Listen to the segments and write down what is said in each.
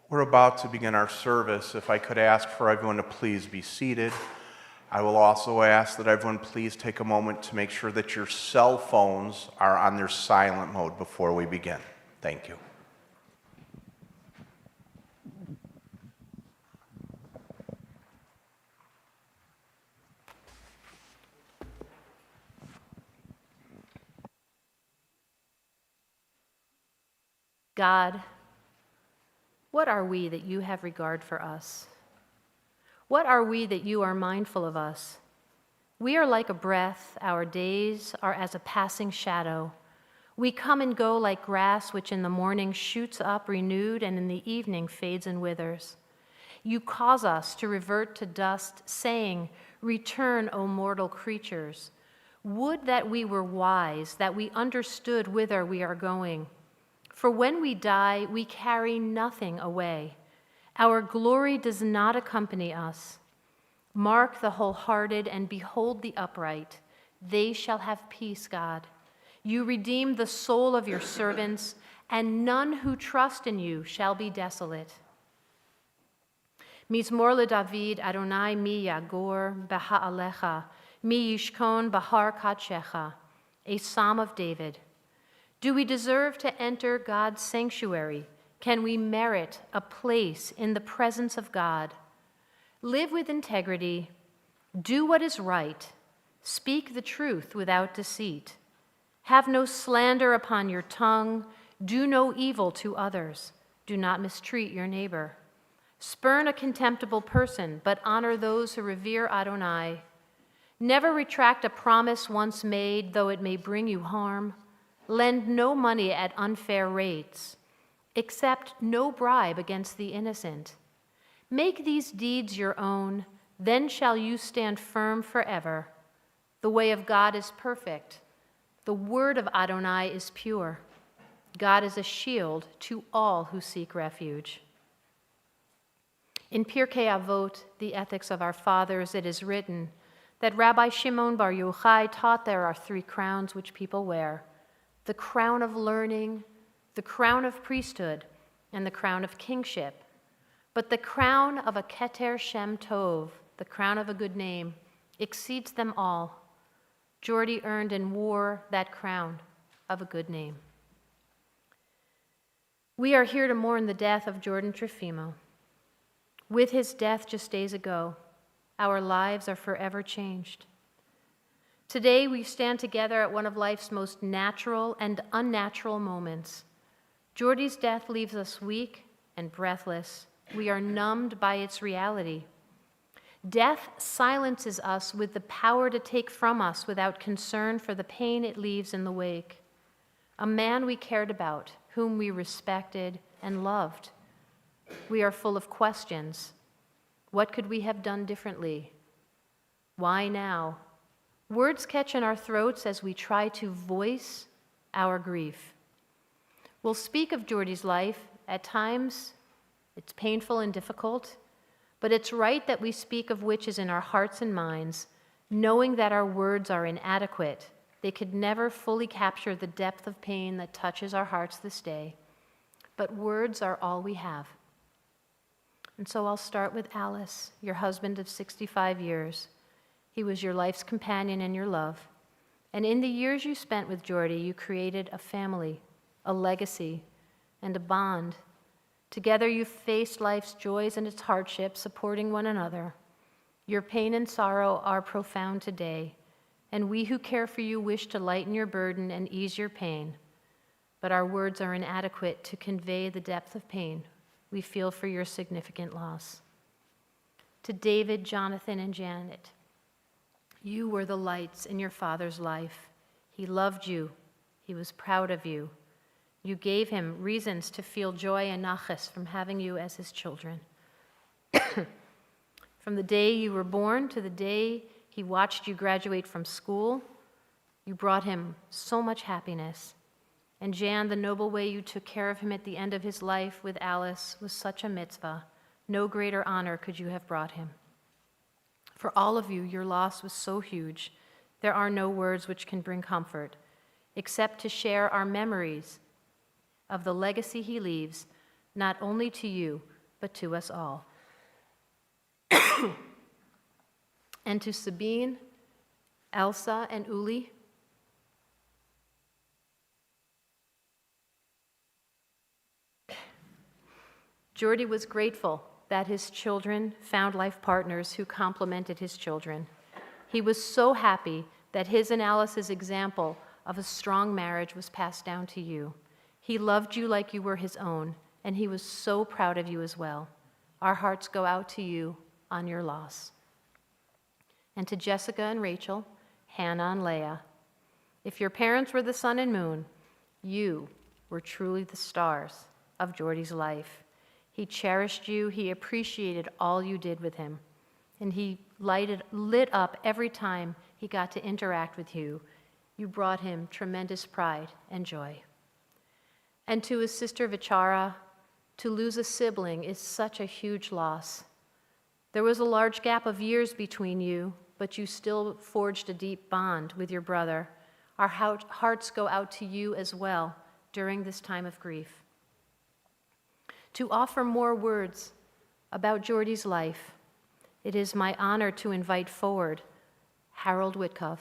We're about to begin our service. If I could ask for everyone to please be seated. I will also ask that everyone please take a moment to make sure that your cell phones are on their silent mode before we begin. Thank you. God, what are we that you have regard for us? What are we that you are mindful of us? We are like a breath, our days are as a passing shadow. We come and go like grass which in the morning shoots up renewed and in the evening fades and withers. You cause us to revert to dust, saying, "Return, O mortal creatures. Would that we were wise, that we understood whither we are going. For when we die, we carry nothing away. Our glory does not accompany us. Mark the wholehearted and behold the upright. They shall have peace, God. You redeem the soul of your servants, and none who trust in you shall be desolate. Mizmor leDavid, Adonai mi yagor beha'alecha, mi yishkon bahar kadshecha, a psalm of David. Do we deserve to enter God's sanctuary? Can we merit a place in the presence of God? Live with integrity, do what is right, speak the truth without deceit. Have no slander upon your tongue, do no evil to others, do not mistreat your neighbor. Spurn a contemptible person, but honor those who revere Adonai. Never retract a promise once made, though it may bring you harm. Lend no money at unfair rates. Accept no bribe against the innocent. Make these deeds your own, then shall you stand firm forever. The way of God is perfect. The word of Adonai is pure. God is a shield to all who seek refuge. In Pirkei Avot, the ethics of our fathers, it is written that Rabbi Shimon Bar Yochai taught there are 3 crowns which people wear: the crown of learning, the crown of priesthood, and the crown of kingship. But the crown of a Keter Shem Tov, the crown of a good name, exceeds them all. Jordy earned and wore that crown of a good name. We are here to mourn the death of Jordan Trafimow. With his death just days ago, our lives are forever changed. Today, we stand together at one of life's most natural and unnatural moments. Jordy's death leaves us weak and breathless. We are numbed by its reality. Death silences us with the power to take from us without concern for the pain it leaves in the wake. A man we cared about, whom we respected and loved. We are full of questions. What could we have done differently? Why now? Words catch in our throats as we try to voice our grief. We'll speak of Jordy's life. At times, it's painful and difficult, but it's right that we speak of which is in our hearts and minds, knowing that our words are inadequate. They could never fully capture the depth of pain that touches our hearts this day, but words are all we have. And so I'll start with Alice, your husband of 65 years. He was your life's companion and your love. And in the years you spent with Jordy, you created a family, a legacy, and a bond. Together you faced life's joys and its hardships, supporting one another. Your pain and sorrow are profound today, and we who care for you wish to lighten your burden and ease your pain. But our words are inadequate to convey the depth of pain we feel for your significant loss. To David, Jonathan, and Janet, you were the lights in your father's life. He loved you. He was proud of you. You gave him reasons to feel joy and nachas from having you as his children. From the day you were born to the day he watched you graduate from school, you brought him so much happiness. And Jan, the noble way you took care of him at the end of his life with Alice was such a mitzvah. No greater honor could you have brought him. For all of you, your loss was so huge, there are no words which can bring comfort, except to share our memories of the legacy he leaves, not only to you, but to us all. And to Sabine, Elsa, and Uli, Jordy was grateful that his children found life partners who complemented his children. He was so happy that his and Alice's example of a strong marriage was passed down to you. He loved you like you were his own, and he was so proud of you as well. Our hearts go out to you on your loss. And to Jessica and Rachel, Hannah and Leah, if your parents were the sun and moon, you were truly the stars of Jordy's life. He cherished you, he appreciated all you did with him, and he lit up every time he got to interact with you. You brought him tremendous pride and joy. And to his sister Vichara, to lose a sibling is such a huge loss. There was a large gap of years between you, but you still forged a deep bond with your brother. Our hearts go out to you as well during this time of grief. To offer more words about Jordy's life, it is my honor to invite forward Harold Whitkov.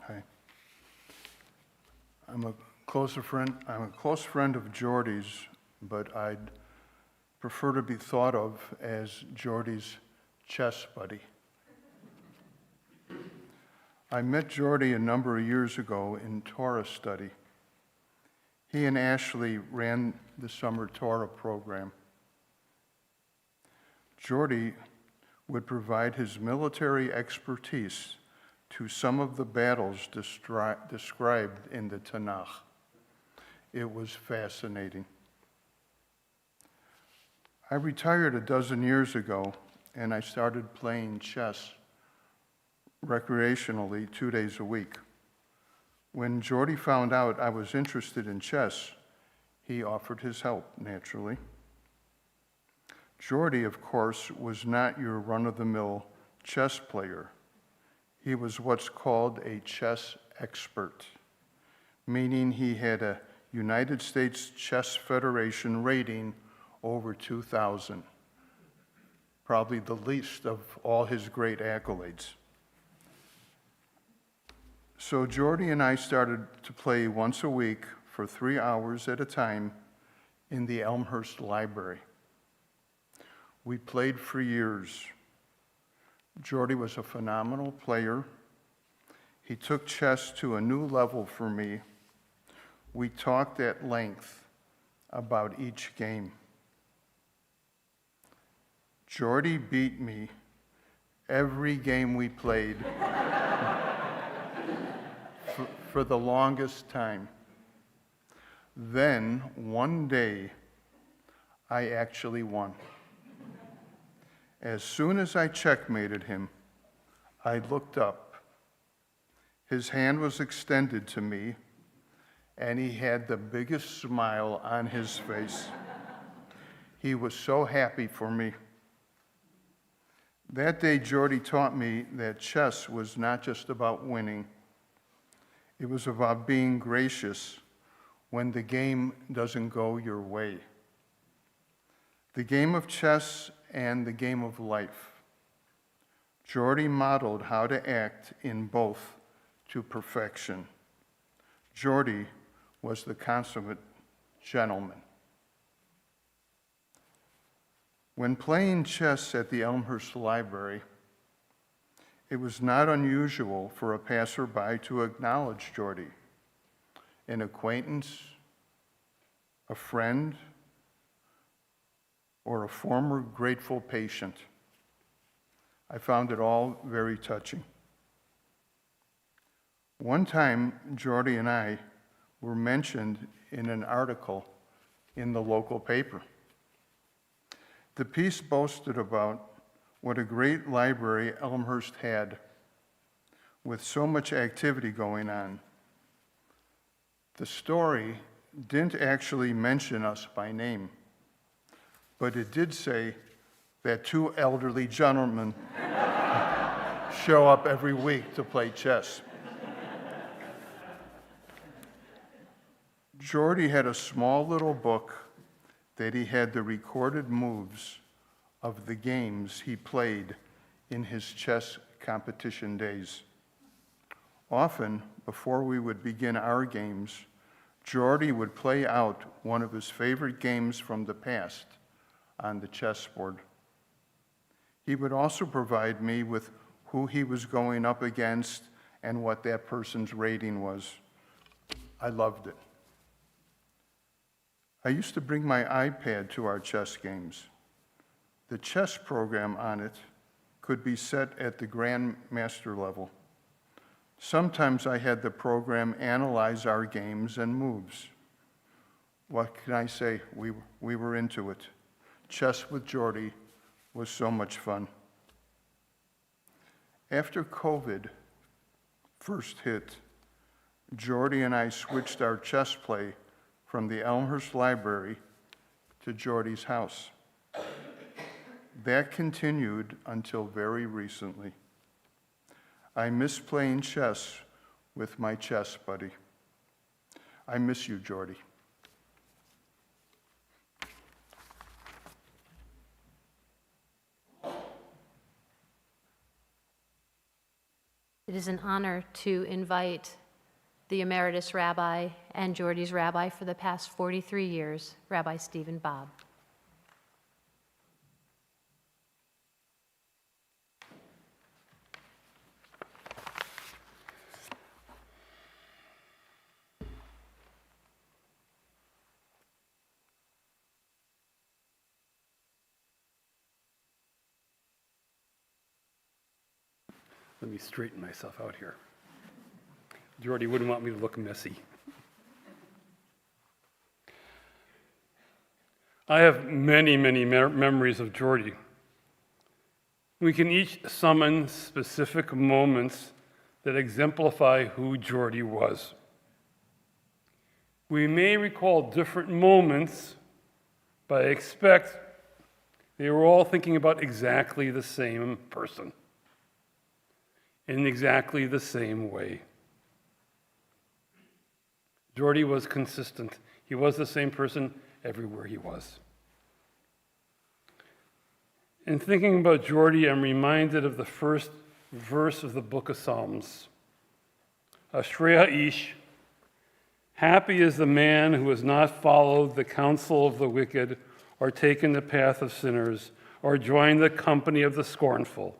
Hi. I'm a close friend of Jordy's, but I'd prefer to be thought of as Jordy's chess buddy. I met Jordy a number of years ago in Torah study. He and Ashley ran the summer Torah program. Jordy would provide his military expertise to some of the battles described in the Tanakh. It was fascinating. I retired a dozen years ago, and I started playing chess recreationally 2 days a week. When Jordy found out I was interested in chess, he offered his help, naturally. Jordy, of course, was not your run-of-the-mill chess player. He was what's called a chess expert, meaning he had a United States Chess Federation rating over 2,000, probably the least of all his great accolades. So Jordy and I started to play once a week for 3 hours at a time in the Elmhurst Library. We played for years. Jordy was a phenomenal player. He took chess to a new level for me. We talked at length about each game. Jordy beat me every game we played for the longest time. Then, one day, I actually won. As soon as I checkmated him, I looked up. His hand was extended to me, and he had the biggest smile on his face. He was so happy for me. That day, Jordy taught me that chess was not just about winning. It was about being gracious when the game doesn't go your way. The game of chess and the game of life. Jordy modeled how to act in both to perfection. Jordy was the consummate gentleman. When playing chess at the Elmhurst Library, it was not unusual for a passerby to acknowledge Jordy, an acquaintance, a friend, or a former grateful patient. I found it all very touching. One time, Jordy and I were mentioned in an article in the local paper. The piece boasted about what a great library Elmhurst had, with so much activity going on. The story didn't actually mention us by name. but it did say that 2 elderly gentlemen show up every week to play chess. Jordy had a small little book that he had the recorded moves of the games he played in his chess competition days. Often, before we would begin our games, Jordy would play out one of his favorite games from the past on the chessboard. He would also provide me with who he was going up against and what that person's rating was. I loved it. I used to bring my iPad to our chess games. The chess program on it could be set at the grandmaster level. Sometimes I had the program analyze our games and moves. What can I say? We were into it. Chess with Jordy was so much fun. After COVID first hit, Jordy and I switched our chess play from the Elmhurst Library to Jordy's house. That continued until very recently. I miss playing chess with my chess buddy. I miss you, Jordy. It is an honor to invite the Emeritus Rabbi and Jordy's Rabbi for the past 43 years, Rabbi Stephen Bob. Let me straighten myself out here. Jordy wouldn't want me to look messy. I have many, many memories of Jordy. We can each summon specific moments that exemplify who Jordy was. We may recall different moments, but I expect they were all thinking about exactly the same person in exactly the same way. Jordy was consistent. He was the same person everywhere he was. In thinking about Jordy, I'm reminded of the first verse of the book of Psalms. Ashrei ha'ish, happy is the man who has not followed the counsel of the wicked, or taken the path of sinners, or joined the company of the scornful.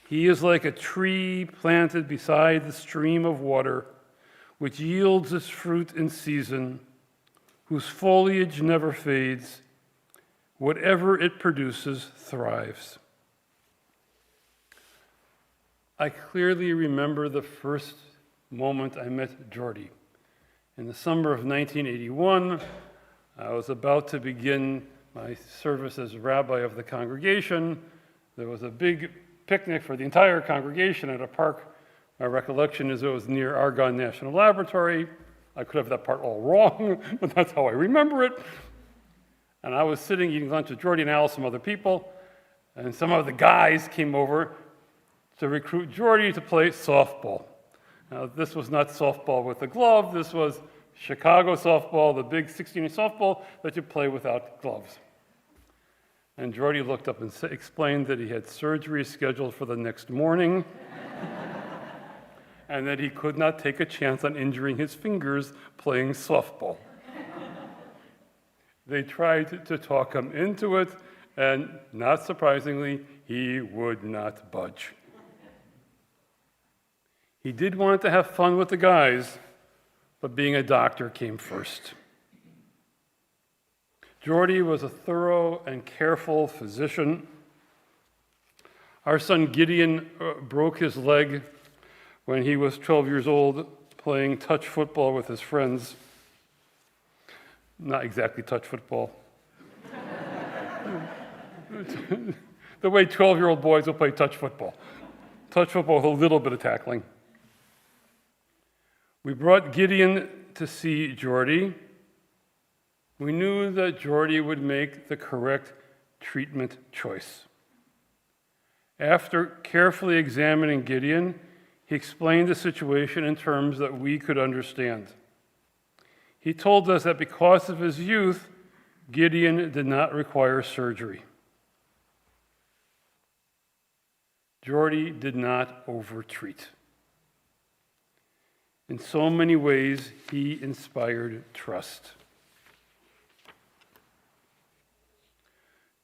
He is like a tree planted beside the stream of water, which yields its fruit in season, whose foliage never fades. Whatever it produces thrives. I clearly remember the first moment I met Jordy. In the summer of 1981, I was about to begin my service as rabbi of the congregation. There was a big picnic for the entire congregation at a park. My recollection is it was near Argonne National Laboratory. I could have that part all wrong, but that's how I remember it. And I was sitting eating lunch with Jordy and Al, some other people, and some of the guys came over to recruit Jordy to play softball. Now, this was not softball with a glove. This was Chicago softball, the big 16-inch softball that you play without gloves. And Jordy looked up and explained that he had surgery scheduled for the next morning and that he could not take a chance on injuring his fingers playing softball. They tried to talk him into it, and not surprisingly, he would not budge. He did want to have fun with the guys, but being a doctor came first. Jordy was a thorough and careful physician. Our son Gideon broke his leg when he was 12 years old playing touch football with his friends. Not exactly touch football. The way 12-year-old boys will play touch football. Touch football with a little bit of tackling. We brought Gideon to see Jordy, We knew that Geordie would make the correct treatment choice. After carefully examining Gideon, he explained the situation in terms that we could understand. He told us that because of his youth, Gideon did not require surgery. Geordie did not overtreat. In so many ways, he inspired trust.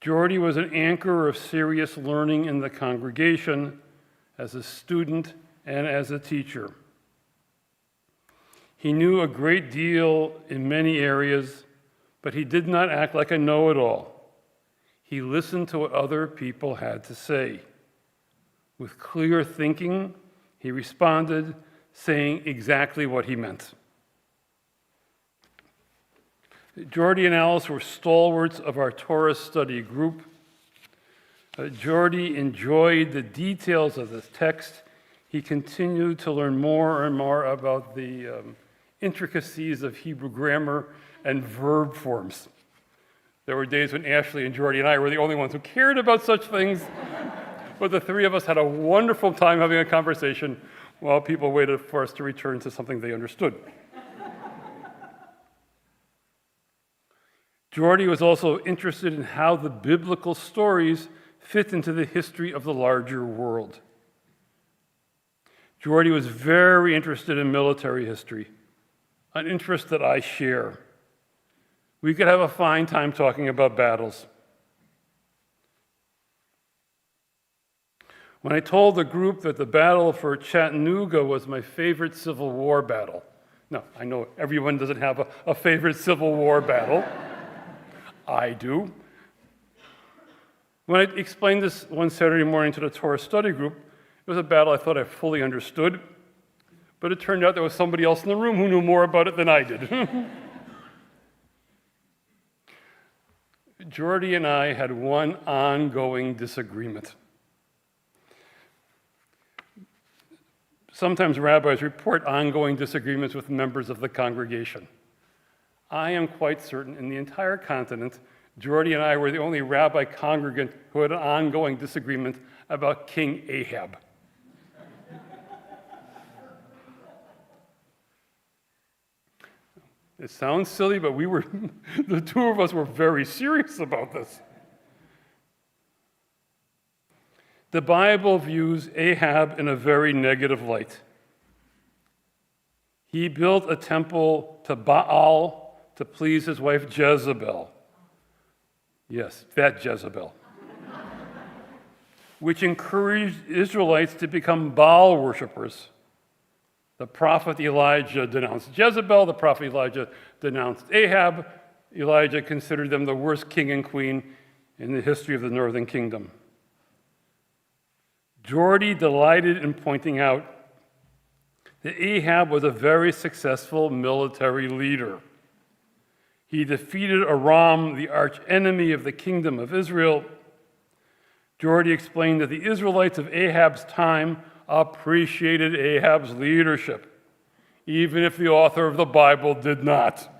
Geordie was an anchor of serious learning in the congregation as a student and as a teacher. He knew a great deal in many areas, but he did not act like a know-it-all. He listened to what other people had to say. With clear thinking, he responded, saying exactly what he meant. Geordie and Alice were stalwarts of our Torah study group. Geordie enjoyed the details of the text. He continued to learn more and more about the intricacies of Hebrew grammar and verb forms. There were days when Ashley and Geordie and I were the only ones who cared about such things, but the three of us had a wonderful time having a conversation while people waited for us to return to something they understood. Geordie was also interested in how the biblical stories fit into the history of the larger world. Geordie was very interested in military history, an interest that I share. We could have a fine time talking about battles. When I told the group that the battle for Chattanooga was my favorite Civil War battle, now, I know everyone doesn't have a favorite Civil War battle. I do. When I explained this one Saturday morning to the Torah study group, it was a battle I thought I fully understood, but it turned out there was somebody else in the room who knew more about it than I did. Geordie and I had one ongoing disagreement. Sometimes rabbis report ongoing disagreements with members of the congregation. I am quite certain in the entire continent, Geordie and I were the only rabbi congregant who had an ongoing disagreement about King Ahab. It sounds silly, but the two of us were very serious about this. The Bible views Ahab in a very negative light. He built a temple to Baal to please his wife Jezebel. Yes, that Jezebel. Which encouraged Israelites to become Baal worshipers. The prophet Elijah denounced Jezebel, the prophet Elijah denounced Ahab. Elijah considered them the worst king and queen in the history of the northern kingdom. Geordie delighted in pointing out that Ahab was a very successful military leader. He defeated Aram, the arch-enemy of the kingdom of Israel. Geordie explained that the Israelites of Ahab's time appreciated Ahab's leadership, even if the author of the Bible did not.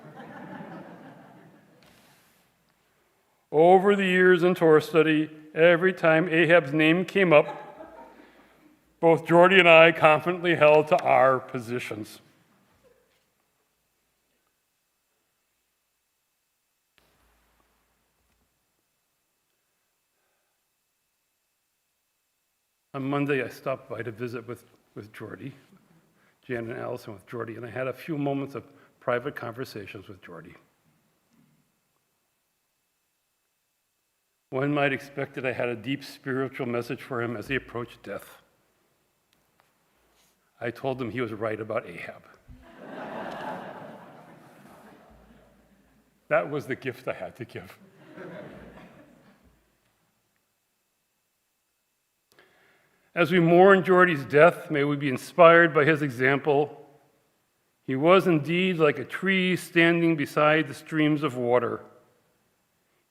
Over the years in Torah study, every time Ahab's name came up, both Geordie and I confidently held to our positions. On Monday, I stopped by to visit with Geordie, Jan and Allison with Geordie, and I had a few moments of private conversations with Geordie. One might expect that I had a deep spiritual message for him as he approached death. I told him he was right about Ahab. That was the gift I had to give. As we mourn Geordie's death, may we be inspired by his example. He was indeed like a tree standing beside the streams of water.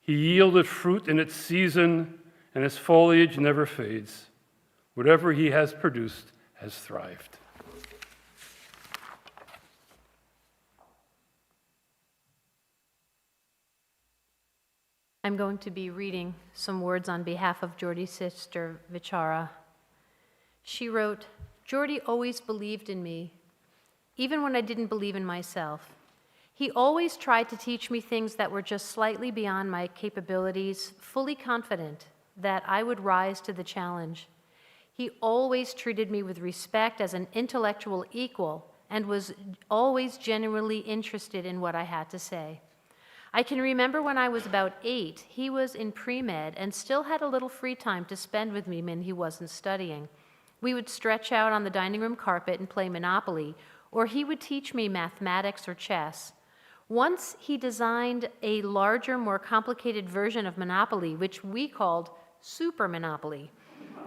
He yielded fruit in its season, and his foliage never fades. Whatever he has produced has thrived. I'm going to be reading some words on behalf of Jordy's sister, Vichara. She wrote, "Jordy always believed in me, even when I didn't believe in myself. He always tried to teach me things that were just slightly beyond my capabilities, fully confident that I would rise to the challenge. He always treated me with respect as an intellectual equal and was always genuinely interested in what I had to say. I can remember when I was about 8, he was in pre-med and still had a little free time to spend with me when he wasn't studying. We would stretch out on the dining room carpet and play Monopoly, or he would teach me mathematics or chess. Once he designed a larger, more complicated version of Monopoly, which we called Super Monopoly.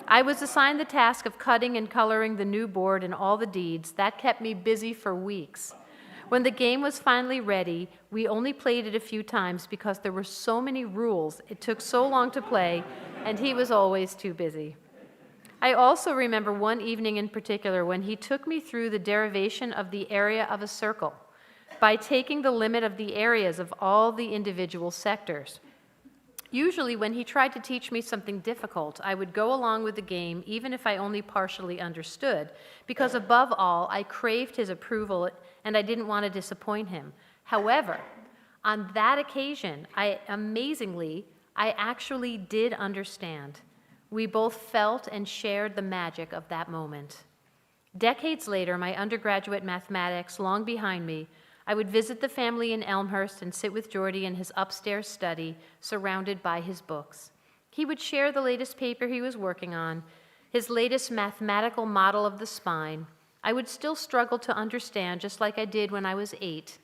I was assigned the task of cutting and coloring the new board and all the deeds. That kept me busy for weeks. When the game was finally ready, we only played it a few times because there were so many rules, it took so long to play, and he was always too busy. I also remember one evening in particular when he took me through the derivation of the area of a circle by taking the limit of the areas of all the individual sectors. Usually when he tried to teach me something difficult, I would go along with the game even if I only partially understood, because above all, I craved his approval and I didn't want to disappoint him. However, on that occasion, amazingly, I actually did understand. We both felt and shared the magic of that moment. Decades later, my undergraduate mathematics long behind me, I would visit the family in Elmhurst and sit with Jordy in his upstairs study, surrounded by his books. He would share the latest paper he was working on, his latest mathematical model of the spine. I would still struggle to understand, just like I did when I was 8.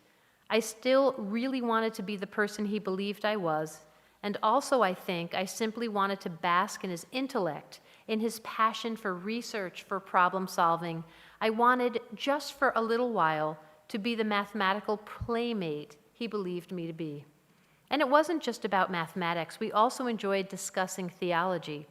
I still really wanted to be the person he believed I was, and also I think I simply wanted to bask in his intellect, in his passion for research, for problem solving. I wanted, just for a little while, to be the mathematical playmate he believed me to be. And it wasn't just about mathematics. We also enjoyed discussing theology.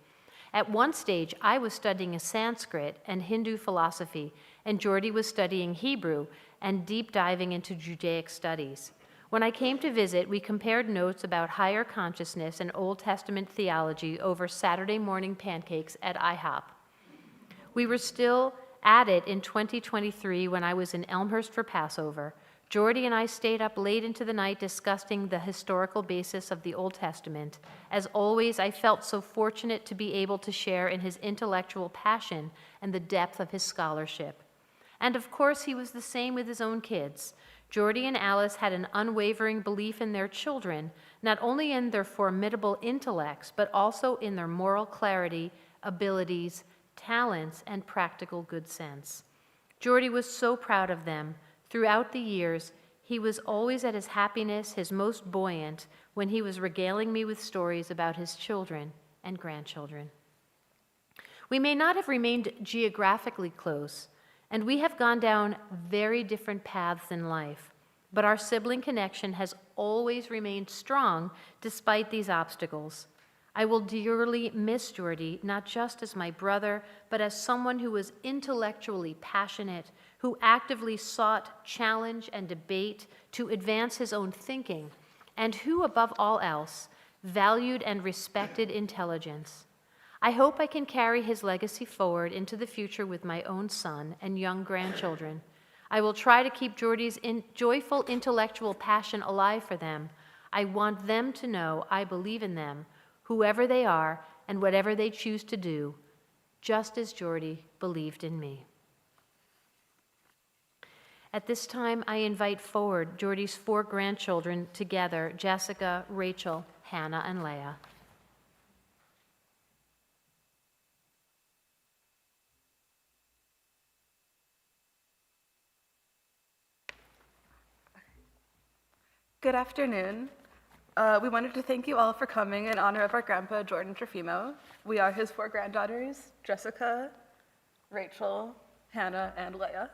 At one stage, I was studying Sanskrit and Hindu philosophy, and Jordy was studying Hebrew and deep diving into Judaic studies. When I came to visit, we compared notes about higher consciousness and Old Testament theology over Saturday morning pancakes at IHOP. We were still at it in 2023 when I was in Elmhurst for Passover. Jordy and I stayed up late into the night discussing the historical basis of the Old Testament. As always, I felt so fortunate to be able to share in his intellectual passion and the depth of his scholarship. And of course, he was the same with his own kids. Jordy and Alice had an unwavering belief in their children, not only in their formidable intellects, but also in their moral clarity, abilities, talents, and practical good sense. Jordy was so proud of them. Throughout the years, he was always at his happiness, his most buoyant, when he was regaling me with stories about his children and grandchildren. We may not have remained geographically close, and we have gone down very different paths in life, but our sibling connection has always remained strong despite these obstacles. I will dearly miss Jordy, not just as my brother, but as someone who was intellectually passionate, who actively sought challenge and debate to advance his own thinking, and who, above all else, valued and respected intelligence. I hope I can carry his legacy forward into the future with my own son and young grandchildren. I will try to keep Jordy's joyful intellectual passion alive for them. I want them to know I believe in them, whoever they are and whatever they choose to do, just as Jordy believed in me. At this time, I invite forward Jordy's 4 grandchildren together, Jessica, Rachel, Hannah, and Leah. Good afternoon. We wanted to thank you all for coming in honor of our grandpa, Jordan Trafimow. We are his 4 granddaughters, Jessica, Rachel, Hannah, and Leah.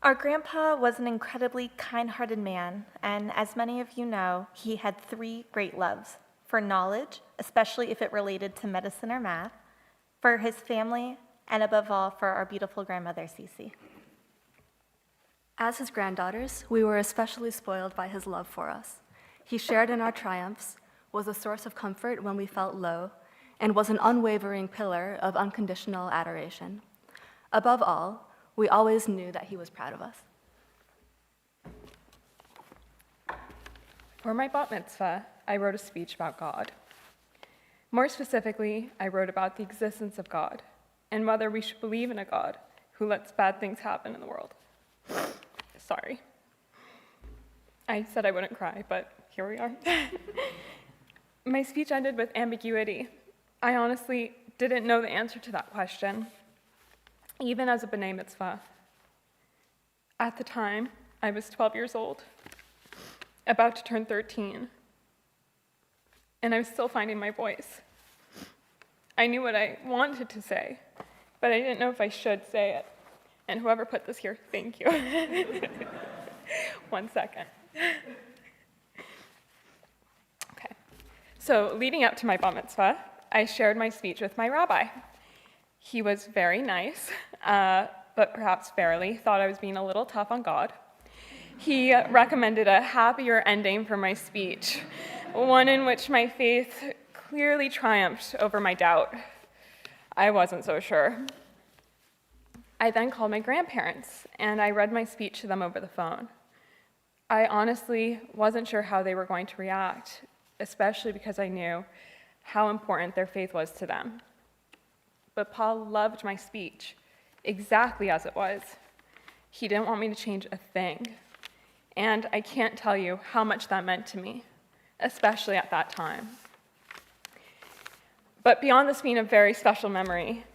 Our grandpa was an incredibly kind-hearted man, and as many of you know, he had 3 great loves: for knowledge, especially if it related to medicine or math, for his family, and above all, for our beautiful grandmother, Cece. As his granddaughters, we were especially spoiled by his love for us. He shared in our triumphs, was a source of comfort when we felt low, and was an unwavering pillar of unconditional adoration. Above all, we always knew that he was proud of us. For my bat mitzvah, I wrote a speech about God. More specifically, I wrote about the existence of God and whether we should believe in a God who lets bad things happen in the world. Sorry. I said I wouldn't cry, but here we are. My speech ended with ambiguity. I honestly didn't know the answer to that question, even as a b'nai mitzvah. At the time, I was 12 years old, about to turn 13, and I was still finding my voice. I knew what I wanted to say, but I didn't know if I should say it. And whoever put this here, thank you. 1 second. Okay. So leading up to my bat mitzvah, I shared my speech with my rabbi. He was very nice, but perhaps fairly thought I was being a little tough on God. He recommended a happier ending for my speech, one in which my faith clearly triumphed over my doubt. I wasn't so sure. I then called my grandparents, and I read my speech to them over the phone. I honestly wasn't sure how they were going to react, especially because I knew how important their faith was to them. But Paul loved my speech, exactly as it was. He didn't want me to change a thing. And I can't tell you how much that meant to me, especially at that time. But beyond this being a very special memory,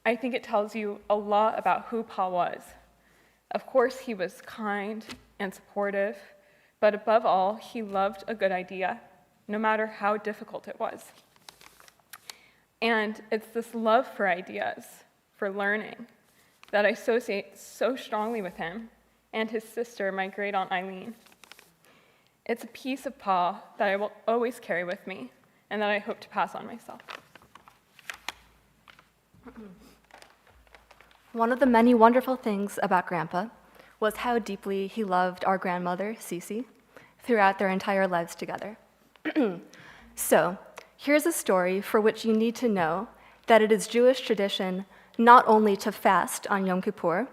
I think it tells you a lot about who Paul was. Of course, he was kind and supportive, but above all, he loved a good idea, no matter how difficult it was. And it's this love for ideas, for learning, that I associate so strongly with him and his sister, my great aunt Eileen. It's a piece of Paul that I will always carry with me and that I hope to pass on myself. One of the many wonderful things about Grandpa was how deeply he loved our grandmother, Cece, throughout their entire lives together. So, here's a story for which you need to know that it is Jewish tradition not only to fast on Yom Kippur,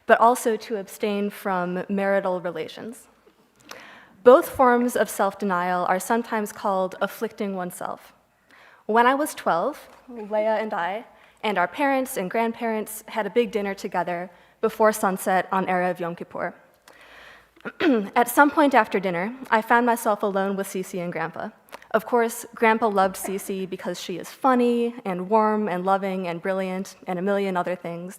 but also to abstain from marital relations. Both forms of self-denial are sometimes called afflicting oneself. When I was 12, Leah and I, and our parents and grandparents had a big dinner together before sunset on Erev Yom Kippur. At some point after dinner, I found myself alone with Cece and Grandpa. Of course, Grandpa loved Cece because she is funny and warm and loving and brilliant and a million other things.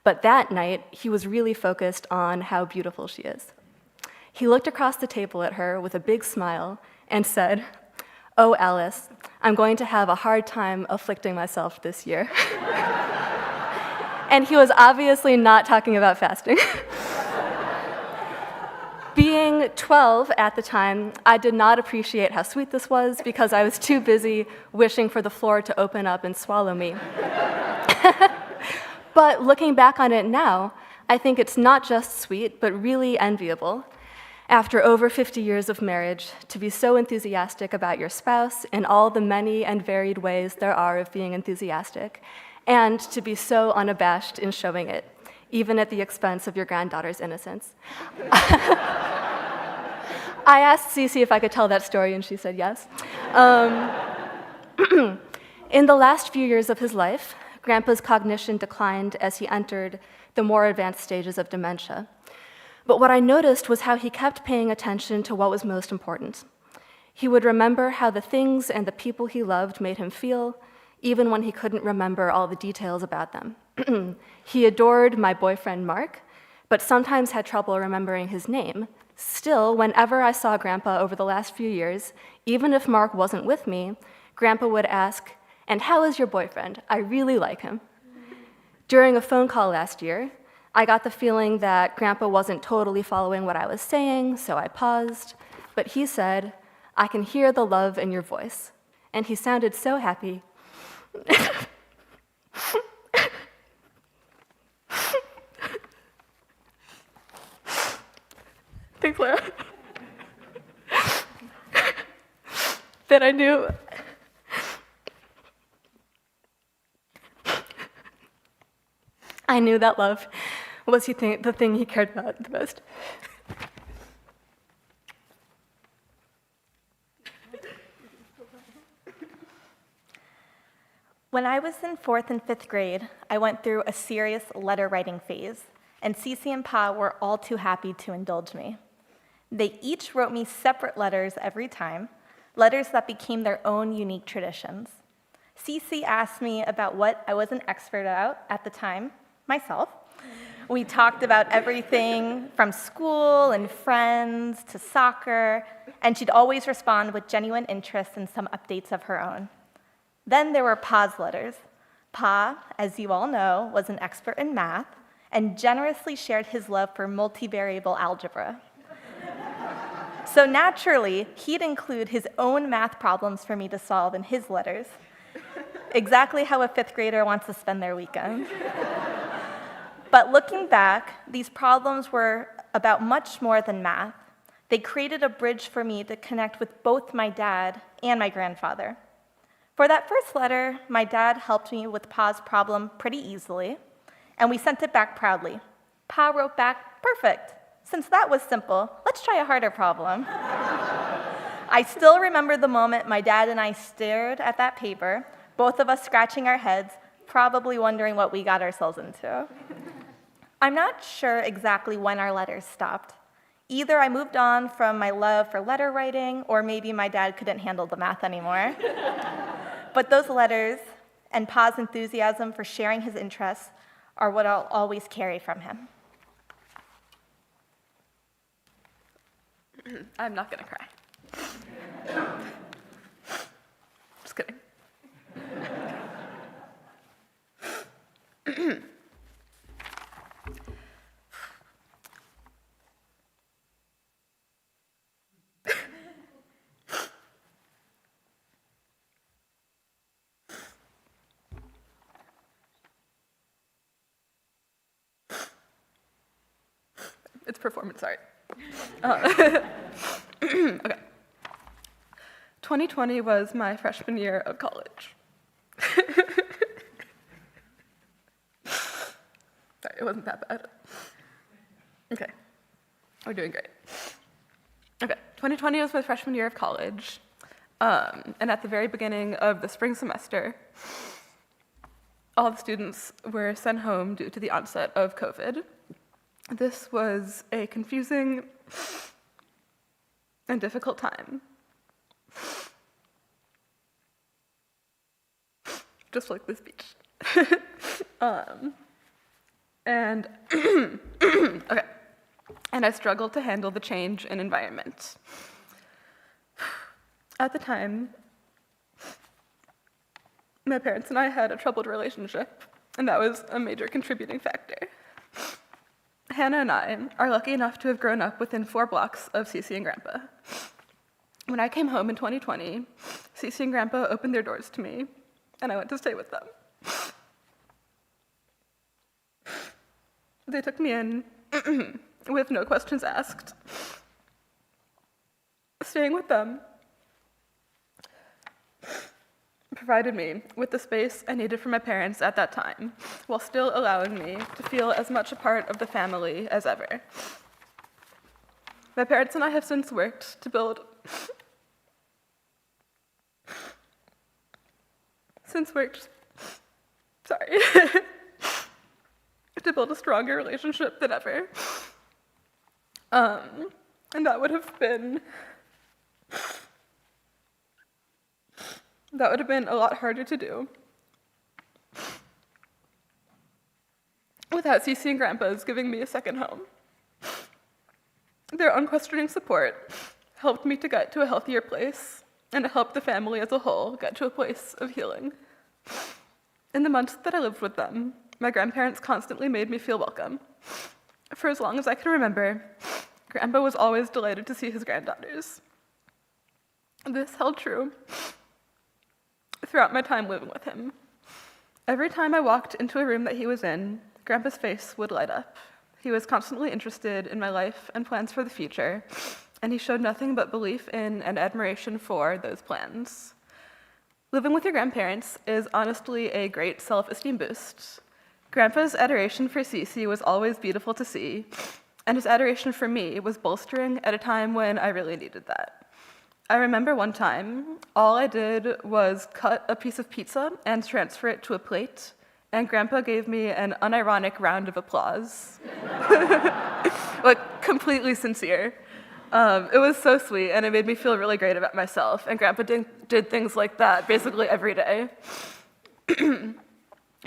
But that night, he was really focused on how beautiful she is. He looked across the table at her with a big smile and said, "Oh, Alice, I'm going to have a hard time afflicting myself this year." And he was obviously not talking about fasting. Being 12 at the time, I did not appreciate how sweet this was because I was too busy wishing for the floor to open up and swallow me. But looking back on it now, I think it's not just sweet, but really enviable. After over 50 years of marriage, to be so enthusiastic about your spouse in all the many and varied ways there are of being enthusiastic, and to be so unabashed in showing it, even at the expense of your granddaughter's innocence. I asked Cece if I could tell that story, and she said yes. In the last few years of his life, Grandpa's cognition declined as he entered the more advanced stages of dementia. But what I noticed was how he kept paying attention to what was most important. He would remember how the things and the people he loved made him feel, even when he couldn't remember all the details about them. He adored my boyfriend, Mark, but sometimes had trouble remembering his name. Still, whenever I saw Grandpa over the last few years, even if Mark wasn't with me, Grandpa would ask, "And how is your boyfriend? I really like him." During a phone call last year, I got the feeling that Grandpa wasn't totally following what I was saying, so I paused. But he said, "I can hear the love in your voice." And he sounded so happy. that I knew that love was the thing he cared about the most. When I was in 4th and 5th grade, I went through a serious letter writing phase, and Cece and Pa were all too happy to indulge me. They each wrote me separate letters every time, letters that became their own unique traditions. Cece asked me about what I was an expert at the time, myself. We talked about everything from school and friends to soccer, and she'd always respond with genuine interest and some updates of her own. Then there were Pa's letters. Pa, as you all know, was an expert in math and generously shared his love for multivariable algebra. So naturally, he'd include his own math problems for me to solve in his letters. Exactly how a 5th grader wants to spend their weekend. But looking back, these problems were about much more than math. They created a bridge for me to connect with both my dad and my grandfather. For that first letter, my dad helped me with Pa's problem pretty easily, and we sent it back proudly. Pa wrote back, "Perfect. Since that was simple, let's try a harder problem." I still remember the moment my dad and I stared at that paper, both of us scratching our heads, probably wondering what we got ourselves into. I'm not sure exactly when our letters stopped. Either I moved on from my love for letter writing, or maybe my dad couldn't handle the math anymore. But those letters and Pa's enthusiasm for sharing his interests are what I'll always carry from him. I'm not gonna cry. Just kidding. It's performance art. Okay. 2020 was my freshman year of college. Sorry, it wasn't that bad. Okay, we're doing great. Okay, 2020 was my freshman year of college, and at the very beginning of the spring semester, all the students were sent home due to the onset of COVID. This was a confusing and difficult time. Just like this speech. And okay. And I struggled to handle the change in environment. At the time, my parents and I had a troubled relationship, and that was a major contributing factor. Hannah and I are lucky enough to have grown up within 4 blocks of Cece and Grandpa. When I came home in 2020, Cece and Grandpa opened their doors to me, and I went to stay with them. They took me in with no questions asked. Staying with them provided me with the space I needed from my parents at that time, while still allowing me to feel as much a part of the family as ever. My parents and I have since worked to build to build a stronger relationship than ever. And that would have been a lot harder to do without Cece and Grandpa's giving me a second home. Their unquestioning support helped me to get to a healthier place, and it helped the family as a whole get to a place of healing. In the months that I lived with them, my grandparents constantly made me feel welcome. For as long as I can remember, Grandpa was always delighted to see his granddaughters. This held true throughout my time living with him. Every time I walked into a room that he was in, Grandpa's face would light up. He was constantly interested in my life and plans for the future, and he showed nothing but belief in and admiration for those plans. Living with your grandparents is honestly a great self-esteem boost. Grandpa's adoration for Cece was always beautiful to see, and his adoration for me was bolstering at a time when I really needed that. I remember one time, all I did was cut a piece of pizza and transfer it to a plate, and Grandpa gave me an unironic round of applause. Like, completely sincere. It was so sweet, and it made me feel really great about myself, and Grandpa did things like that basically every day.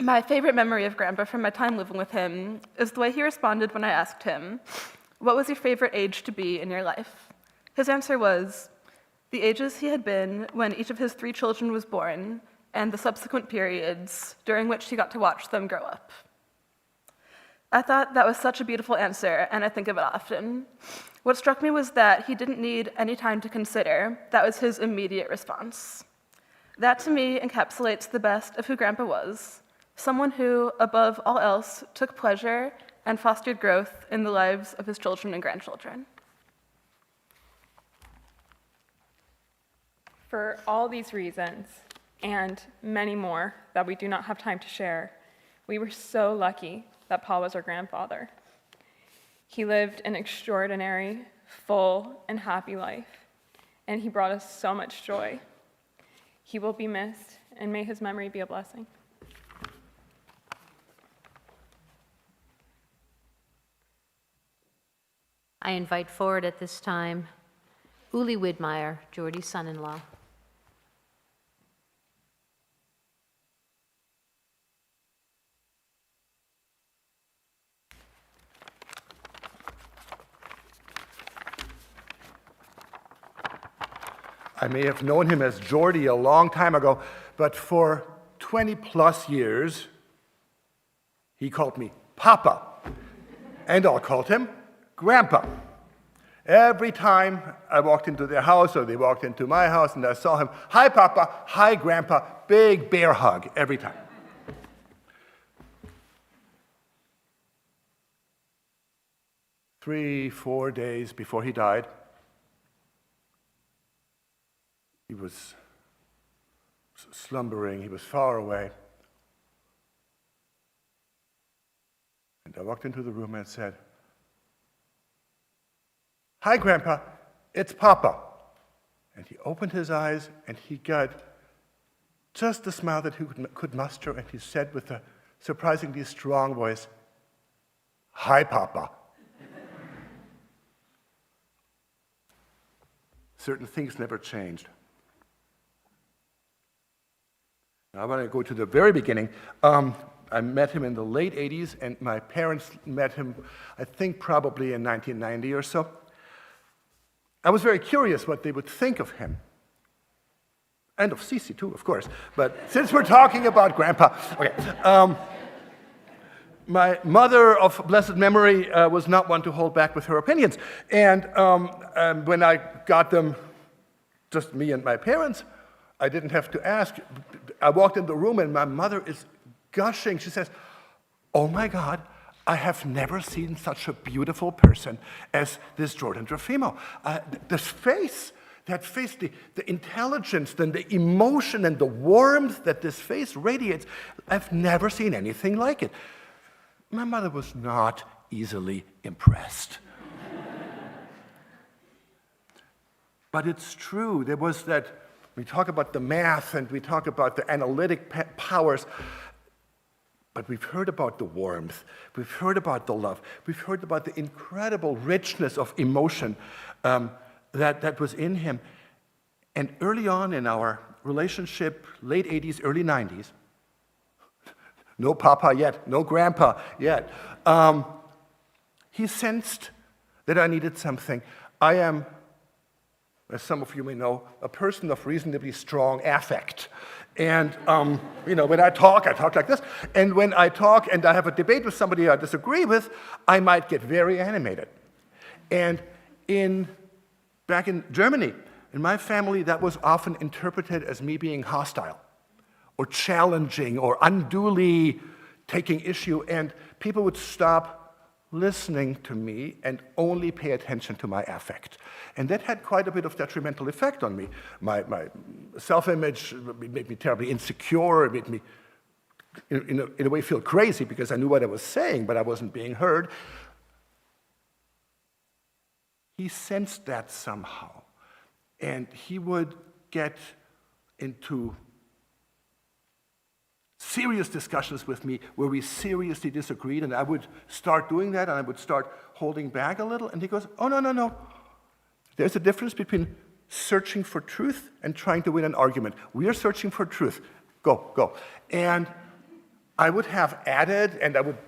My favorite memory of Grandpa from my time living with him is the way he responded when I asked him, "What was your favorite age to be in your life?" His answer was, the ages he had been when each of his 3 children was born, and the subsequent periods during which he got to watch them grow up. I thought that was such a beautiful answer, and I think of it often. What struck me was that he didn't need any time to consider. That was his immediate response. That, to me, encapsulates the best of who Grandpa was, someone who, above all else, took pleasure and fostered growth in the lives of his children and grandchildren. For all these reasons, and many more that we do not have time to share, we were so lucky that Paul was our grandfather. He lived an extraordinary, full, and happy life, and he brought us so much joy. He will be missed, and may his memory be a blessing. I invite forward at this time Uli Widmeyer, Jordy's son-in-law. I may have known him as Jordy a long time ago, but for 20 plus years, he called me Papa, and I called him Grandpa. Every time I walked into their house or they walked into my house and I saw him, "Hi, Papa," "Hi, Grandpa," big bear hug every time. Three, 4 days before he died, he was slumbering, he was far away. And I walked into the room and said, "Hi, Grandpa, it's Papa." And he opened his eyes and he got just the smile that he could muster, and he said with a surprisingly strong voice, "Hi, Papa." Certain things never changed. Now I want to go to the very beginning. I met him in the late 80s, and my parents met him, I think, probably in 1990 or so. I was very curious what they would think of him. And of Cece, too, of course. But since we're talking about Grandpa, okay. My mother of blessed memory was not one to hold back with her opinions. And when I got them, just me and my parents, I didn't have to ask. I walked in the room and my mother is gushing. She says, "Oh my God, I have never seen such a beautiful person as this Jordan Trafimow. This face, that face, the intelligence, then the emotion and the warmth that this face radiates, I've never seen anything like it." My mother was not easily impressed. But it's true, there was that, we talk about the math and we talk about the analytic powers, but we've heard about the warmth, we've heard about the love, we've heard about the incredible richness of emotion that was in him. And early on in our relationship, late 80s, early 90s, no Papa yet, no Grandpa yet, he sensed that I needed something. I am, as some of you may know, a person of reasonably strong affect. And, when I talk like this. And when I talk and I have a debate with somebody I disagree with, I might get very animated. And back in Germany, in my family, that was often interpreted as me being hostile or challenging or unduly taking issue. And people would stop listening to me and only pay attention to my affect. And that had quite a bit of detrimental effect on me. My self-image made me terribly insecure. It made me, in a way, feel crazy because I knew what I was saying, but I wasn't being heard. He sensed that somehow. And he would get into serious discussions with me where we seriously disagreed, and I would start doing that, and I would start holding back a little, and he goes, oh, no. There's a difference between searching for truth and trying to win an argument. We are searching for truth. Go. And I would have added, and I would,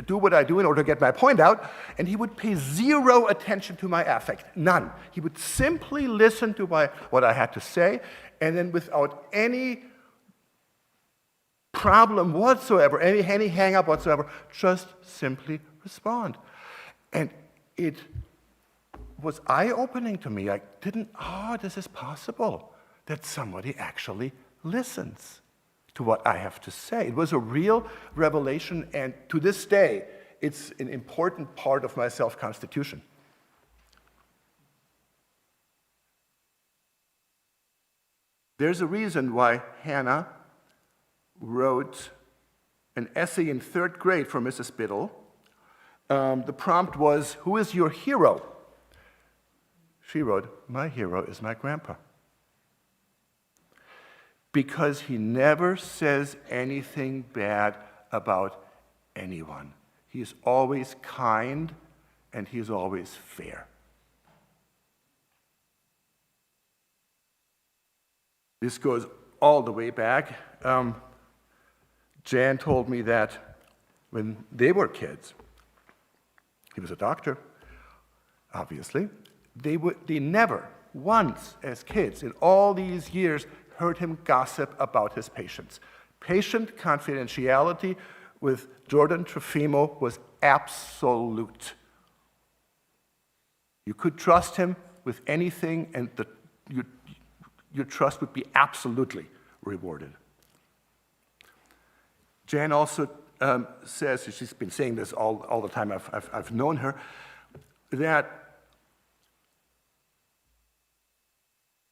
do what I do in order to get my point out, and he would pay zero attention to my affect, none. He would simply listen to what I had to say, and then without any problem whatsoever, any hang-up whatsoever, just simply respond. And it was eye-opening to me. I didn't, this is possible, that somebody actually listens to what I have to say. It was a real revelation, and to this day, it's an important part of my self-constitution. There's a reason why Hannah wrote an essay in 3rd grade for Mrs. Biddle. The prompt was, "Who is your hero?" She wrote, "My hero is my grandpa." Because he never says anything bad about anyone. He is always kind and he is always fair. This goes all the way back. Jan told me that when they were kids, he was a doctor, obviously, they never once as kids in all these years heard him gossip about his patients. Patient confidentiality with Jordan Trafimow was absolute. You could trust him with anything, and your trust would be absolutely rewarded. Jan also says, she's been saying this all the time I've known her, that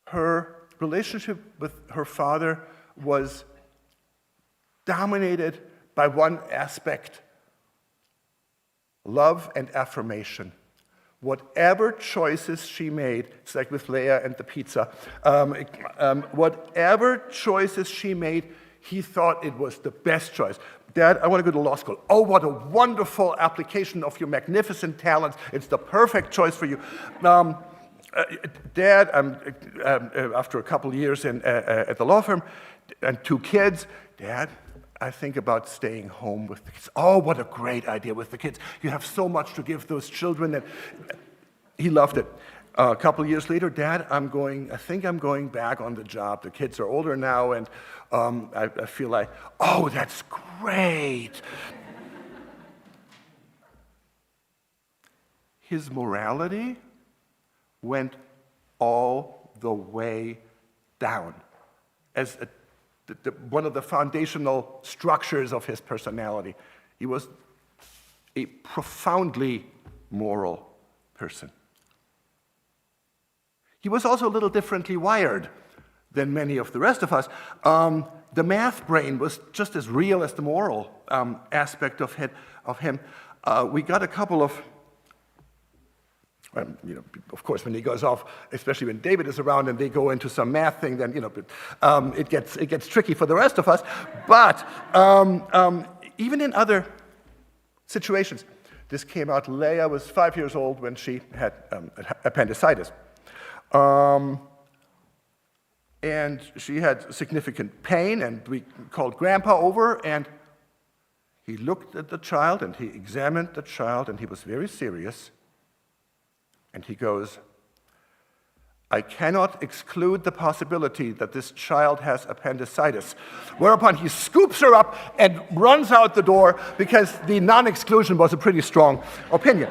her relationship with her father was dominated by one aspect: love and affirmation. Whatever choices she made, it's like with Leah and the pizza, whatever choices she made, he thought it was the best choice. Dad, I want to go to law school. Oh, what a wonderful application of your magnificent talents. It's the perfect choice for you. Dad, after a couple of years at the law firm and 2 kids, Dad, I think about staying home with the kids. Oh, what a great idea with the kids. You have so much to give those children. And he loved it. A couple of years later, Dad, I think I'm going back on the job. The kids are older now, and I feel like, oh, that's great. His morality went all the way down as one of the foundational structures of his personality. He was a profoundly moral person. He was also a little differently wired than many of the rest of us. The math brain was just as real as the moral aspect of him. We got a couple of, of course, when he goes off, especially when David is around and they go into some math thing, then it gets tricky for the rest of us. But even in other situations, this came out. Leah was 5 years old when she had appendicitis. And she had significant pain, and we called Grandpa over, and he looked at the child, and he examined the child, and he was very serious. And he goes, "I cannot exclude the possibility that this child has appendicitis." Whereupon he scoops her up and runs out the door because the non-exclusion was a pretty strong opinion.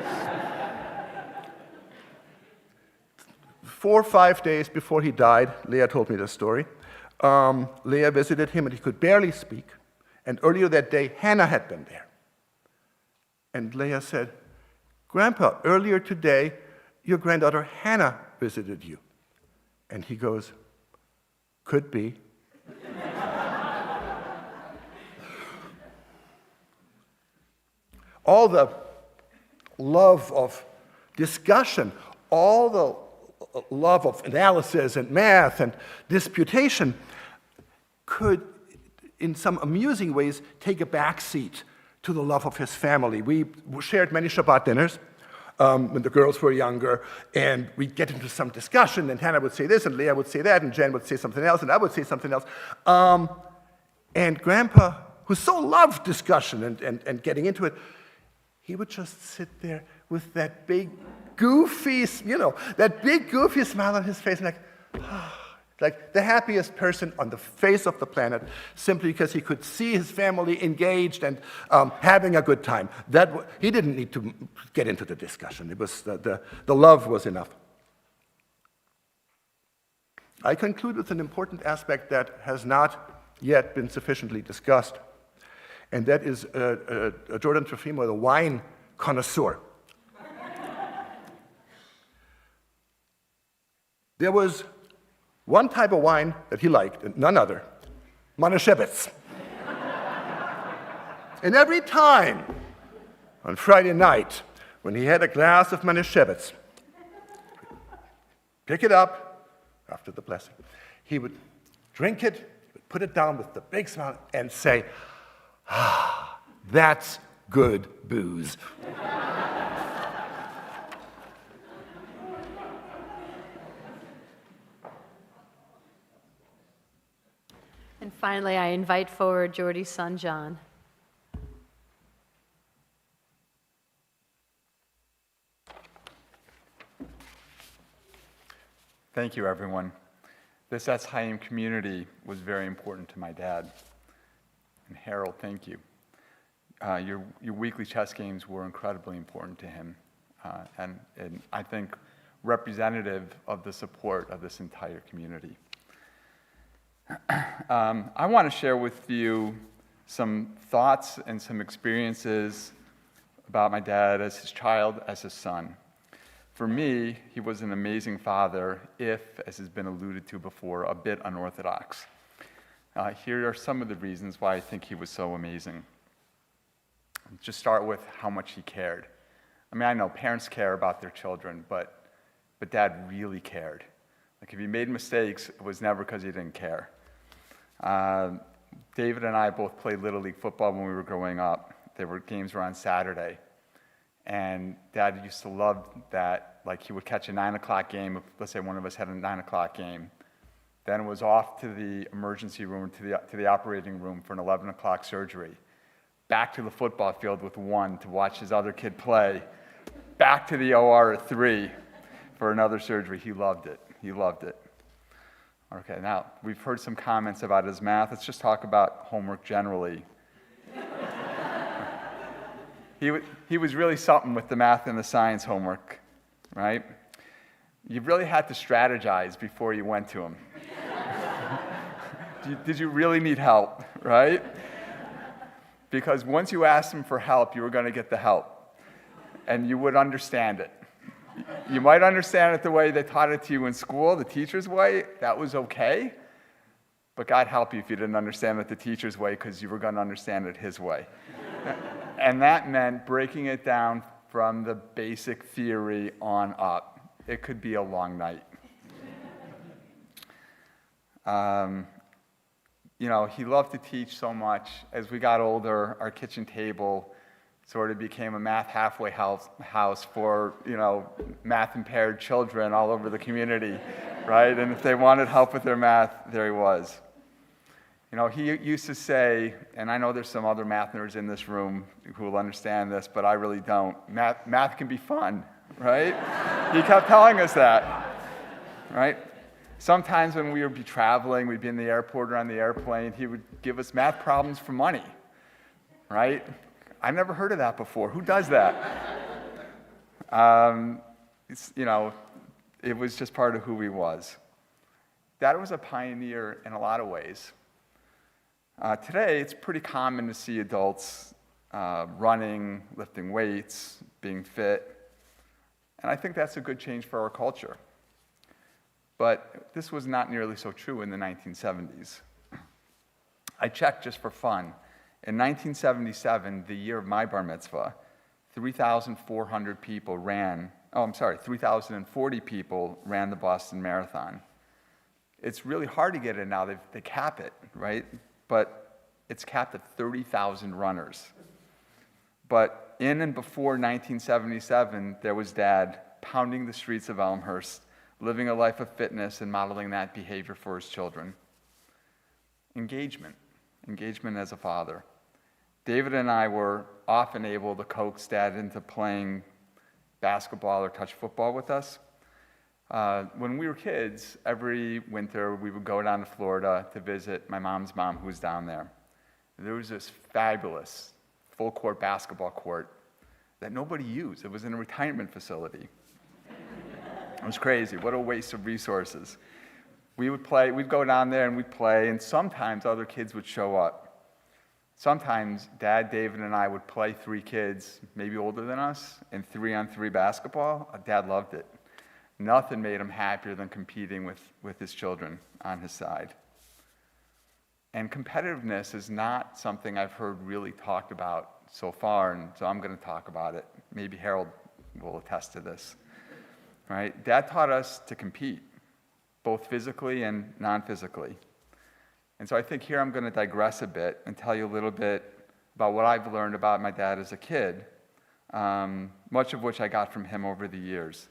4 or 5 days before he died, Leah told me this story, Leah visited him and he could barely speak. And earlier that day, Hannah had been there. And Leah said, Grandpa, earlier today, your granddaughter Hannah visited you. And he goes, could be. All the love of discussion, all the love of analysis and math and disputation could, in some amusing ways, take a backseat to the love of his family. We shared many Shabbat dinners when the girls were younger, and we'd get into some discussion, and Hannah would say this, and Leah would say that, and Jen would say something else, and I would say something else. And Grandpa, who so loved discussion and getting into it, he would just sit there with that big, goofy, that big, goofy smile on his face, and like the happiest person on the face of the planet, simply because he could see his family engaged and having a good time. He didn't need to get into the discussion. It was the love was enough. I conclude with an important aspect that has not yet been sufficiently discussed, and that is Jordan Trafimow, the wine connoisseur. There was one type of wine that he liked, and none other, Manischewitz. And every time on Friday night, when he had a glass of Manischewitz, pick it up after the blessing, he would drink it, put it down with the big smile, and say, that's good booze. And finally, I invite forward Jordy's son, John. Thank you, everyone. This Etz Chaim community was very important to my dad. And Harold, thank you. Your weekly chess games were incredibly important to him, and I think representative of the support of this entire community. I want to share with you some thoughts and some experiences about my dad as his child, as his son. For me, he was an amazing father, if, as has been alluded to before, a bit unorthodox. Here are some of the reasons why I think he was so amazing. Just start with how much he cared. I mean, I know parents care about their children, but Dad really cared. Like, if he made mistakes, it was never because he didn't care. David and I both played Little League football when we were growing up. Games were on Saturday. And Dad used to love that, like, he would catch a 9 o'clock game, if, let's say one of us had a 9 o'clock game. Then it was off to the emergency room, to the operating room for an 11 o'clock surgery. Back to the football field with 1 to watch his other kid play. Back to the OR at 3 for another surgery. He loved it. He loved it. Okay, now, we've heard some comments about his math. Let's just talk about homework generally. He was really something with the math and the science homework, right? You really had to strategize before you went to him. Did you really need help, right? Because once you asked him for help, you were going to get the help, and you would understand it. You might understand it the way they taught it to you in school, the teacher's way. That was okay. But God help you if you didn't understand it the teacher's way, because you were going to understand it his way. And that meant breaking it down from the basic theory on up. It could be a long night. He loved to teach so much. As we got older, our kitchen table sort of became a math halfway house for, math-impaired children all over the community, right? And if they wanted help with their math, there he was. He used to say, and I know there's some other math nerds in this room who will understand this, but I really don't. Math can be fun, right? He kept telling us that, right? Sometimes when we would be traveling, we'd be in the airport or on the airplane, he would give us math problems for money, right? I've never heard of that before. Who does that? It was just part of who he was. Dad was a pioneer in a lot of ways. Today, it's pretty common to see adults running, lifting weights, being fit. And I think that's a good change for our culture. But this was not nearly so true in the 1970s. I checked just for fun. In 1977, the year of my bar mitzvah, 3,040 people ran the Boston Marathon. It's really hard to get in now. They cap it, right? But it's capped at 30,000 runners. But in and before 1977, there was Dad pounding the streets of Elmhurst, living a life of fitness and modeling that behavior for his children. Engagement as a father. David and I were often able to coax Dad into playing basketball or touch football with us. When we were kids, every winter we would go down to Florida to visit my mom's mom, who was down there. There was this fabulous full-court basketball court that nobody used. It was in a retirement facility. It was crazy. What a waste of resources. We'd go down there and we'd play, and sometimes other kids would show up. Sometimes Dad, David, and I would play 3 kids, maybe older than us, in 3-on-3 basketball. Dad loved it. Nothing made him happier than competing with his children on his side. And competitiveness is not something I've heard really talked about so far, and so I'm going to talk about it. Maybe Harold will attest to this. Right? Dad taught us to compete, both physically and non-physically. And so I think here I'm going to digress a bit and tell you a little bit about what I've learned about my dad as a kid, much of which I got from him over the years.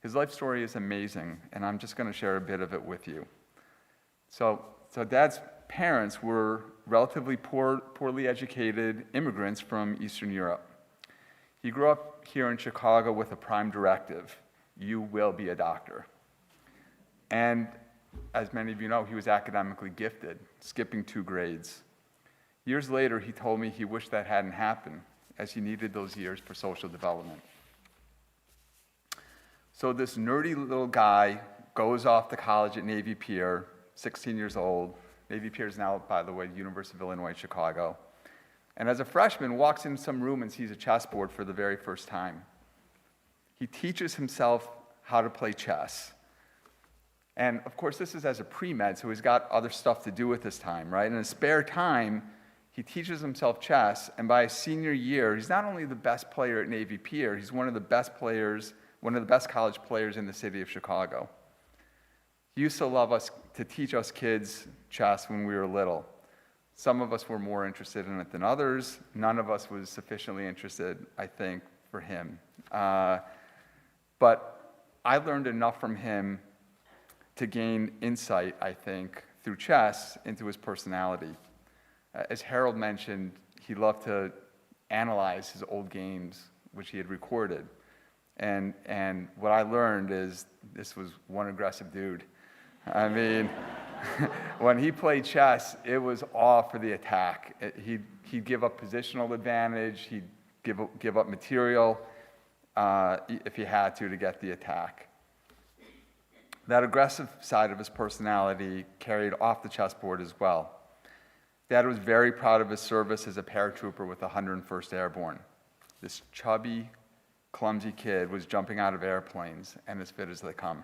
His life story is amazing, and I'm just going to share a bit of it with you. So Dad's parents were relatively poorly educated immigrants from Eastern Europe. He grew up here in Chicago with a prime directive: you will be a doctor. And as many of you know, he was academically gifted, skipping 2 grades. Years later, he told me he wished that hadn't happened, as he needed those years for social development. So this nerdy little guy goes off to college at Navy Pier, 16 years old. Navy Pier is now, by the way, the University of Illinois, Chicago. And as a freshman, walks in some room and sees a chessboard for the very first time. He teaches himself how to play chess. And of course, this is as a pre-med, so he's got other stuff to do with his time, right? In his spare time, he teaches himself chess, and by his senior year, he's not only the best player at Navy Pier, he's one of the best college players in the city of Chicago. He used to love to teach us kids chess when we were little. Some of us were more interested in it than others. None of us was sufficiently interested, I think, for him. But I learned enough from him to gain insight, I think, through chess into his personality. As Harold mentioned, he loved to analyze his old games, which he had recorded. And what I learned is this was one aggressive dude. I mean, when he played chess, it was all for the attack. He'd give up positional advantage, he'd give up material if he had to get the attack. That aggressive side of his personality carried off the chessboard as well. Dad was very proud of his service as a paratrooper with the 101st Airborne. This chubby, clumsy kid was jumping out of airplanes and as fit as they come.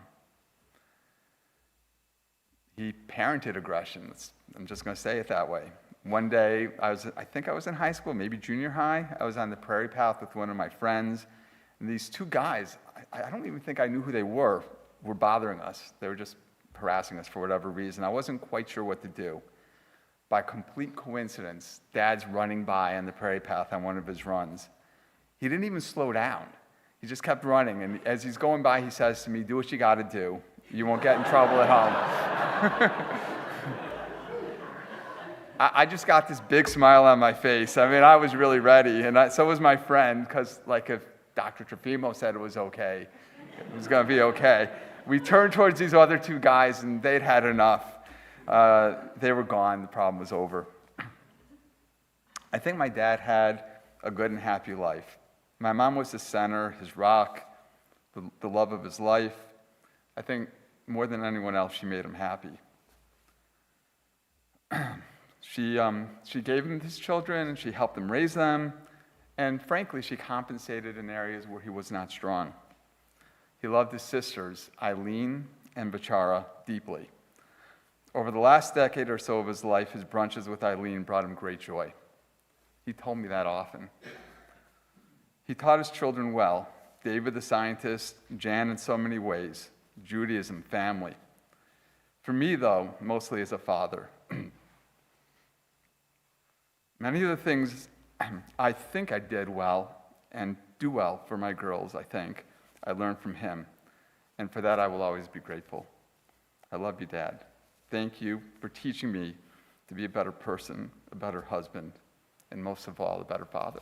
He parented aggression. I'm just going to say it that way. One day, I think I was in high school, maybe junior high. I was on the prairie path with one of my friends, and these 2 guys, I don't even think I knew who they were bothering us. They were just harassing us for whatever reason. I wasn't quite sure what to do. By complete coincidence, Dad's running by on the prairie path on one of his runs. He didn't even slow down. He just kept running, and as he's going by, he says to me, "Do what you got to do. You won't get in trouble at home." I just got this big smile on my face. I mean, I was really ready, and so was my friend, because if Dr. Trafimow said it was okay, it was going to be okay. We turned towards these other 2 guys, and they'd had enough. They were gone. The problem was over. I think my dad had a good and happy life. My mom was the center, his rock, the love of his life. I think more than anyone else, she made him happy. She gave him his children, and she helped him raise them, and frankly, she compensated in areas where he was not strong. He loved his sisters, Eileen and Bachara, deeply. Over the last decade or so of his life, his brunches with Eileen brought him great joy. He told me that often. He taught his children well, David the scientist, Jan in so many ways, Judaism, family. For me, though, mostly as a father. Many of the things I think I did well and do well for my girls, I learned from him. And for that, I will always be grateful. I love you, Dad. Thank you for teaching me to be a better person, a better husband, and most of all, a better father.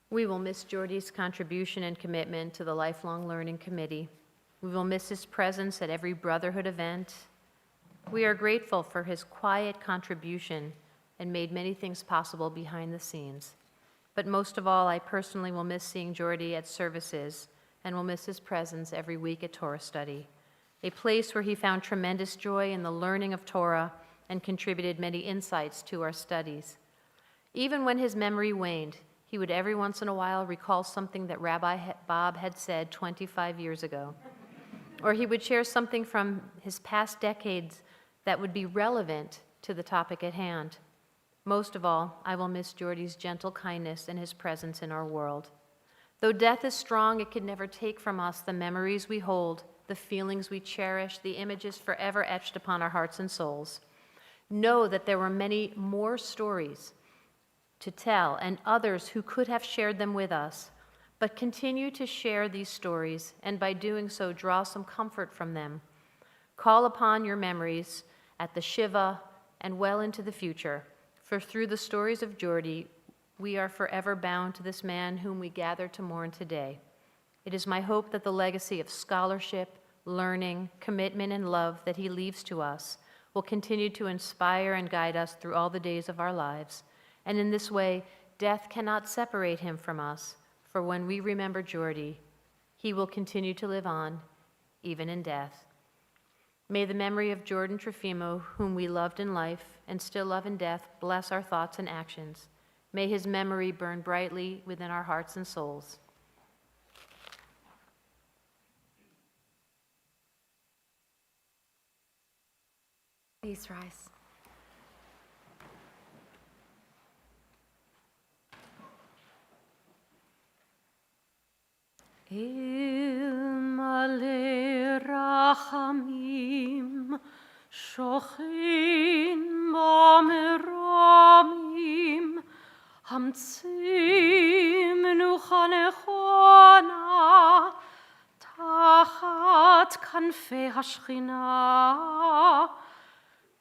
We will miss Jordy's contribution and commitment to the Lifelong Learning Committee. We will miss his presence at every Brotherhood event. We are grateful for his quiet contribution and made many things possible behind the scenes. But most of all, I personally will miss seeing Jordy at services and will miss his presence every week at Torah study, a place where he found tremendous joy in the learning of Torah and contributed many insights to our studies. Even when his memory waned, he would every once in a while recall something that Rabbi Bob had said 25 years ago. Or he would share something from his past decades that would be relevant to the topic at hand. Most of all, I will miss Jordy's gentle kindness and his presence in our world. Though death is strong, it can never take from us the memories we hold, the feelings we cherish, the images forever etched upon our hearts and souls. Know that there were many more stories to tell and others who could have shared them with us, but continue to share these stories, and by doing so, draw some comfort from them. Call upon your memories at the Shiva and well into the future, for through the stories of Jordy, we are forever bound to this man whom we gather to mourn today. It is my hope that the legacy of scholarship, learning, commitment, and love that he leaves to us will continue to inspire and guide us through all the days of our lives. And in this way, death cannot separate him from us, for when we remember Jordy, he will continue to live on, even in death. May the memory of Jordan Trafimow, whom we loved in life and still love in death, bless our thoughts and actions. May his memory burn brightly within our hearts and souls. Please rise. Ilmale rachamim shochin b'meromim hamtzi menucha nechona tachat kanfei hashchina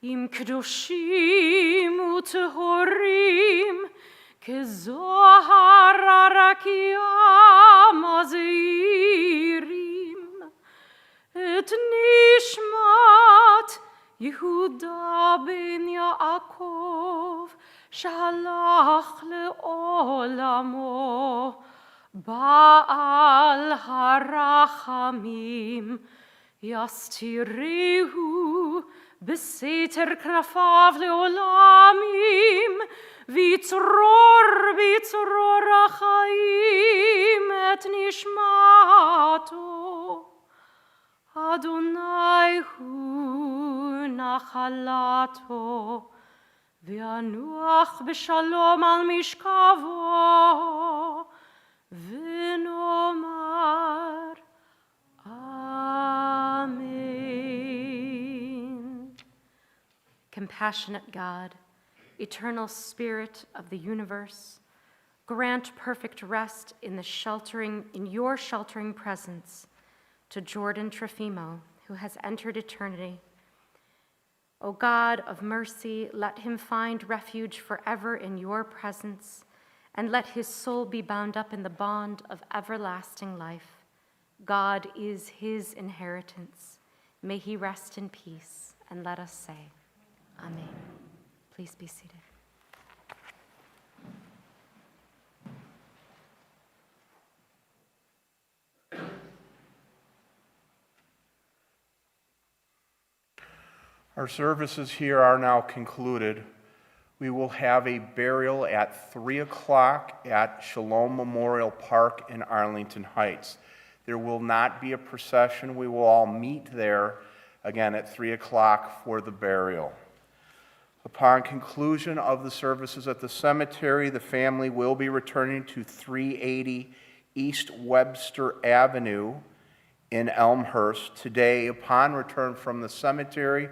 im kedoshim utehorim כזוהר הרקיע מזהירים את נשמת יהודה בן יעקב שהלך לעולמו בעל הרחמים יסתירהו בסתר כנפיו לעולמים ויצרור החיים את נשמתו. אדוני הוא נחלתו, וינוח בשלום על משכבו, ונאמר Amen. Compassionate God, eternal Spirit of the universe, grant perfect rest in your sheltering presence to Jordan Trafimow, who has entered eternity. O God of mercy, let him find refuge forever in your presence, and let his soul be bound up in the bond of everlasting life. God is his inheritance. May he rest in peace, and let us say, Amen. Please be seated. Our services here are now concluded. We will have a burial at 3 o'clock at Shalom Memorial Park in Arlington Heights. There will not be a procession. We will all meet there again at 3 o'clock for the burial. Upon conclusion of the services at the cemetery, the family will be returning to 380 East Webster Avenue in Elmhurst today upon return from the cemetery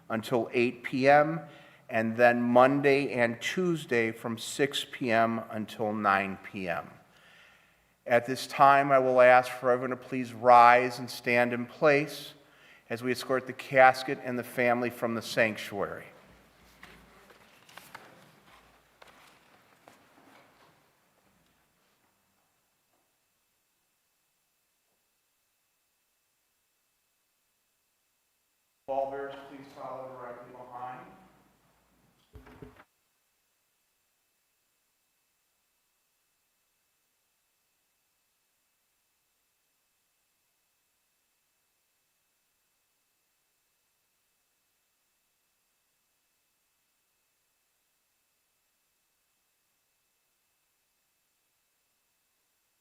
until 8 p.m., and then Monday and Tuesday from 6 p.m. until 9 p.m. At this time, I will ask for everyone to please rise and stand in place as we escort the casket and the family from the sanctuary. Pallbearers, please follow directly behind.